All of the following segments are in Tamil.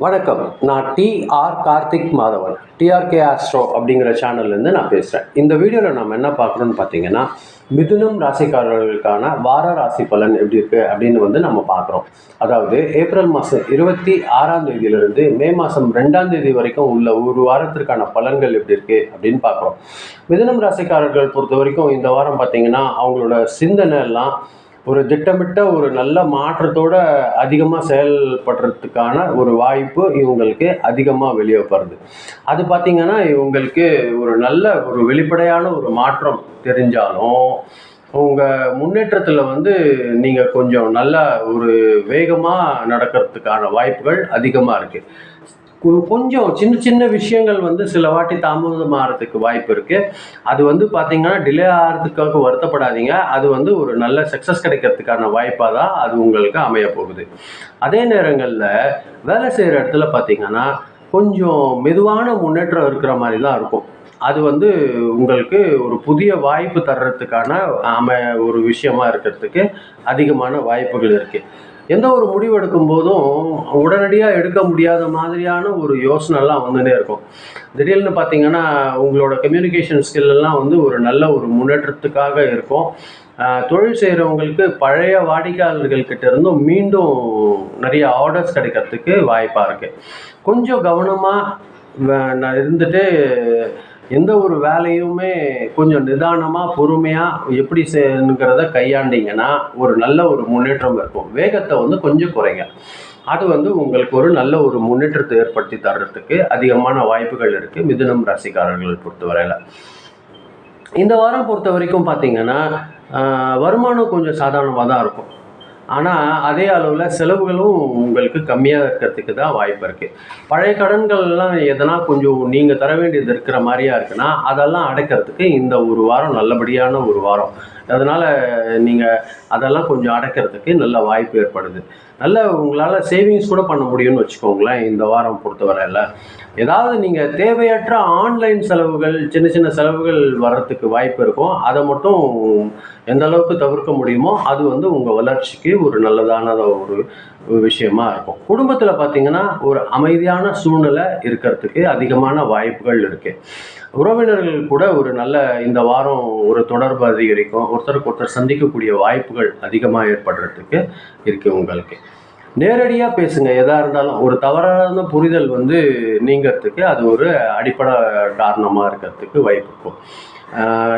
வணக்கம். நான் TR Karthik Madhavan, TRK astro அப்படிங்கிற சேனல்லேருந்து நான் பேசுகிறேன். இந்த வீடியோவில் நம்ம என்ன பார்க்குறோன்னு பார்த்தீங்கன்னா, மிதுனம் ராசிக்காரர்களுக்கான வார ராசி பலன் எப்படி இருக்குது அப்படின்னு நம்ம பார்க்குறோம். அதாவது ஏப்ரல் மாதம் 26ஆம் தேதியிலிருந்து மே மாதம் 2ஆம் தேதி வரைக்கும் உள்ள ஒரு வாரத்திற்கான பலன்கள் எப்படி இருக்குது அப்படின்னு பார்க்குறோம். மிதுனம் ராசிக்காரர்கள் பொறுத்த வரைக்கும் இந்த வாரம் பார்த்தீங்கன்னா, அவங்களோட சிந்தனை எல்லாம் ஒரு திட்டமிட்ட ஒரு நல்ல மாற்றத்தோட அதிகமாக செயல்படுறதுக்கான ஒரு வாய்ப்பு இவங்களுக்கு அதிகமாக வெளியப்படுது. அது பார்த்திங்கன்னா இவங்களுக்கு ஒரு நல்ல ஒரு வெளிப்படையான ஒரு மாற்றம் தெரிஞ்சாலும் உங்கள் முன்னேற்றத்தில் நீங்கள் கொஞ்சம் நல்லா ஒரு வேகமாக நடக்கிறதுக்கான வாய்ப்புகள் அதிகமாக இருக்குது. கொஞ்சம் சின்ன சின்ன விஷயங்கள் சில வாட்டி தாமதமாகறதுக்கு வாய்ப்பு இருக்குது. அது பார்த்தீங்கன்னா டிலே ஆகிறதுக்காக வருத்தப்படாதீங்க. அது ஒரு நல்ல சக்ஸஸ் கிடைக்கிறதுக்கான வாய்ப்பாக தான் அது உங்களுக்கு அமைய போகுது. அதே நேரங்களில் வேலை செய்கிற இடத்துல பார்த்தீங்கன்னா கொஞ்சம் மெதுவான முன்னேற்றம் இருக்கிற மாதிரி தான் இருக்கும். அது உங்களுக்கு ஒரு புதிய வாய்ப்பு தர்றதுக்கான ஒரு விஷயமா இருக்கிறதுக்கு அதிகமான வாய்ப்புகள் இருக்குது. எந்த ஒரு முடிவு எடுக்கும் போதும் உடனடியாக எடுக்க முடியாத மாதிரியான ஒரு யோசனைலாம் வந்துட்டே இருக்கும். திடீர்னு பார்த்தீங்கன்னா உங்களோட கம்யூனிகேஷன் ஸ்கில் எல்லாம் ஒரு நல்ல ஒரு முன்னேற்றத்துக்காக இருக்கும். தொழில் செய்கிறவங்களுக்கு பழைய வாடிக்கையாளர்கள்கிட்ட இருந்தும் மீண்டும் நிறைய ஆர்டர்ஸ் கிடைக்கிறதுக்கு வாய்ப்பாக இருக்குது. கொஞ்சம் கவனமாக இருந்துட்டு எந்த ஒரு வேலையுமே கொஞ்சம் நிதானமாக பொறுமையாக எப்படி செய்யணுங்கிறத கையாண்டிங்கன்னா ஒரு நல்ல ஒரு முன்னேற்றம் இருக்கும். வேகத்தை கொஞ்சம் குறைங்க. அது உங்களுக்கு ஒரு நல்ல ஒரு முன்னேற்றத்தை ஏற்படுத்தி தர்றதுக்கு அதிகமான வாய்ப்புகள் இருக்குது மிதுனம் ராசிக்காரர்கள் பொறுத்தவரையில். இந்த வாரம் பொறுத்த வரைக்கும் பார்த்தீங்கன்னா வருமானம் கொஞ்சம் சாதாரணமாக தான் இருக்கும். ஆனால் அதே அளவில் செலவுகளும் உங்களுக்கு கம்மியாக இருக்கிறதுக்கு தான் வாய்ப்பு இருக்குது. பழைய கடன்கள்லாம் எதனா கொஞ்சம் நீங்கள் தர வேண்டியது இருக்கிற மாதிரியா இருக்குன்னா அதெல்லாம் அடைக்கிறதுக்கு இந்த ஒரு வாரம் நல்லபடியான ஒரு வாரம். அதனால் நீங்கள் அதெல்லாம் கொஞ்சம் அடைக்கிறதுக்கு நல்ல வாய்ப்பு ஏற்படுது. நல்ல உங்களால் சேவிங்ஸ் கூட பண்ண முடியும்னு வச்சுக்கோங்களேன். இந்த வாரம் பொறுத்தவரையில் ஏதாவது நீங்கள் தேவையற்ற ஆன்லைன் செலவுகள் சின்ன சின்ன செலவுகள் வர்றதுக்கு வாய்ப்பு இருக்கும். அதை மட்டும் எந்த அளவுக்கு தவிர்க்க முடியுமோ அது உங்கள் வளர்ச்சிக்கு ஒரு நல்லதான ஒரு விஷயமா இருக்கும். குடும்பத்தில் பார்த்தீங்கன்னா ஒரு அமைதியான சூழ்நிலை இருக்கிறதுக்கு அதிகமான வாய்ப்புகள் இருக்குது. உறவினர்கள் கூட ஒரு நல்ல இந்த வாரம் ஒரு தொடர்பு அதிகரிக்கும். ஒருத்தருக்கு ஒருத்தர் சந்திக்கக்கூடிய வாய்ப்புகள் அதிகமாக ஏற்படுறதுக்கு இருக்குது. உங்களுக்கு நேரடியாக பேசுங்க. எதாக இருந்தாலும் ஒரு தவறான புரிதல் நீங்கிறதுக்கு அது ஒரு அடிப்படை காரணமாக இருக்கிறதுக்கு வாய்ப்பு இருக்கும்.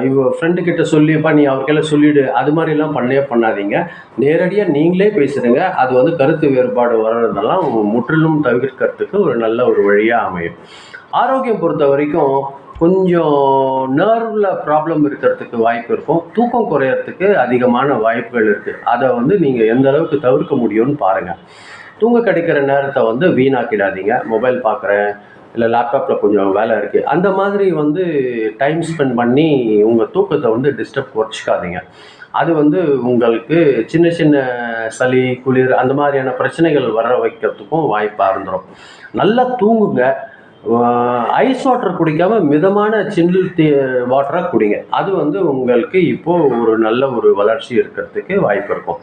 இவ ஃப்ரெண்டுக்கிட்ட சொல்லிப்பா நீ அவருக்கெல்லாம் சொல்லிவிடு, அது மாதிரிலாம் பண்ணாதீங்க. நேரடியாக நீங்களே பேசுகிறீங்க. அது கருத்து வேறுபாடு வர்றதெல்லாம் முற்றிலும் தவிர்க்கிறதுக்கு ஒரு நல்ல ஒரு வழியாக அமையும். ஆரோக்கியம் பொறுத்த வரைக்கும் கொஞ்சம் நர்வில் ப்ராப்ளம் இருக்கிறதுக்கு வாய்ப்பு இருக்கும். தூக்கம் குறையறதுக்கு அதிகமான வாய்ப்புகள் இருக்குது. அதை நீங்கள் எந்த அளவுக்கு தவிர்க்க முடியும்னு பாருங்கள். தூங்க கிடைக்கிற நேரத்தை வீணாக்கிடாதீங்க. மொபைல் பார்க்குறேன், இல்லை லேப்டாப்பில் கொஞ்சம் வேலை இருக்குது, அந்த மாதிரி டைம் ஸ்பெண்ட் பண்ணி உங்கள் தூக்கத்தை டிஸ்டர்ப் குறைச்சிக்காதீங்க. அது உங்களுக்கு சின்ன சின்ன சளி குளிர் அந்த மாதிரியான பிரச்சனைகள் வர வைக்கிறதுக்கும் வாய்ப்பாக இருந்துடும். நல்லா தூங்குங்க. ஐஸ் வாட்டர் குடிக்காமல் மிதமான சின்னில் வாட்டராக குடிங்க. அது உங்களுக்கு இப்போது ஒரு நல்ல ஒரு வளர்ச்சி இருக்கிறதுக்கு வாய்ப்பு இருக்கும்.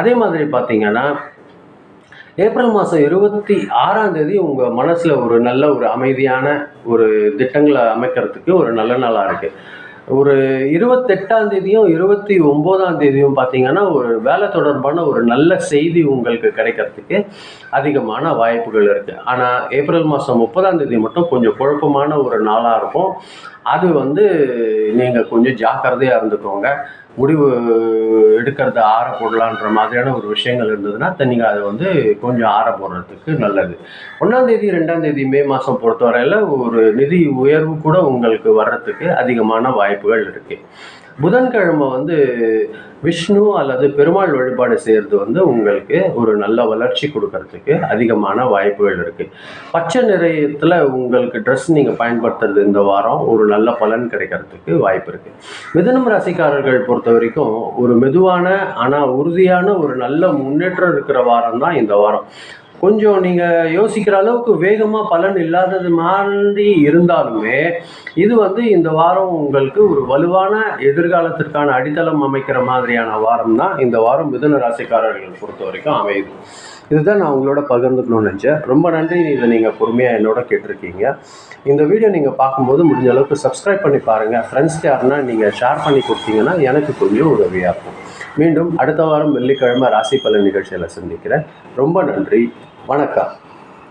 அதே மாதிரி பார்த்தீங்கன்னா ஏப்ரல் மாதம் 26ஆம் தேதி உங்கள் மனசில் ஒரு நல்ல ஒரு அமைதியான ஒரு திட்டங்களை அமைக்கிறதுக்கு ஒரு நல்ல நாளாக இருக்குது. ஒரு 28ஆம் தேதியும் 29ஆம் தேதியும் பார்த்தீங்கன்னா ஒரு வேலை தொடர்பான ஒரு நல்ல செய்தி உங்களுக்கு கிடைக்கிறதுக்கு அதிகமான வாய்ப்புகள் இருக்குது. ஆனால் ஏப்ரல் மாதம் 30ஆம் தேதி மட்டும் கொஞ்சம் குழப்பமான ஒரு நாளாக இருக்கும். அது நீங்கள் கொஞ்சம் ஜாக்கிரதையாக இருந்துக்கோங்க. முடிவு எடுக்கிறத ஆற போடலான்ற மாதிரியான ஒரு விஷயங்கள் இருந்ததுன்னா நீங்கள் அதை கொஞ்சம் ஆற போடுறதுக்கு நல்லது. 1ஆம் தேதி 2ஆம் தேதி மே மாதம் பொறுத்தவரையில் ஒரு நிதி உயர்வு கூட உங்களுக்கு வர்றதுக்கு அதிகமான வாய்ப்புகள் இருக்குது. புதன்கிழமை விஷ்ணு அல்லது பெருமாள் வழிபாடு செய்கிறது உங்களுக்கு ஒரு நல்ல வளர்ச்சி கொடுக்கறதுக்கு அதிகமான வாய்ப்புகள் இருக்குது. பச்சை நிறத்தில் உங்களுக்கு ட்ரெஸ் நீங்கள் பயன்படுத்துறது இந்த வாரம் ஒரு நல்ல பலன் கிடைக்கிறதுக்கு வாய்ப்பு இருக்குது. மிதுனம் ராசிக்காரர்கள் பொறுத்த வரைக்கும் ஒரு மெதுவான ஆனால் உறுதியான ஒரு நல்ல முன்னேற்றம் இருக்கிற வாரம் தான் இந்த வாரம். கொஞ்சம் நீங்கள் யோசிக்கிற அளவுக்கு வேகமாக பலன் இல்லாதது மாதிரி இருந்தாலுமே இது இந்த வாரம் உங்களுக்கு ஒரு வலுவான எதிர்காலத்திற்கான அடித்தளம் அமைக்கிற மாதிரியான வாரம் தான் இந்த வாரம் மிதுன ராசிக்காரர்கள் பொறுத்த வரைக்கும் அமையுது. இதுதான் நான் உங்களோட பகிர்ந்துக்கணும்னு நினச்சேன். ரொம்ப நன்றி, இதை நீங்கள் பொறுமையாக என்னோட கேட்டிருக்கீங்க. இந்த வீடியோ நீங்கள் பார்க்கும்போது முடிஞ்ச அளவுக்கு சப்ஸ்கிரைப் பண்ணி பாருங்கள். ஃப்ரெண்ட்ஸ்க்கு யாருன்னா நீங்கள் ஷேர் பண்ணி கொடுத்தீங்கன்னா எனக்கு கொஞ்சம் உதவியாக இருக்கும். மீண்டும் அடுத்த வாரம் வெள்ளிக்கிழமை ராசி பலன் நிகழ்ச்சியில் சந்திக்கிறேன். ரொம்ப நன்றி, வணக்கம்.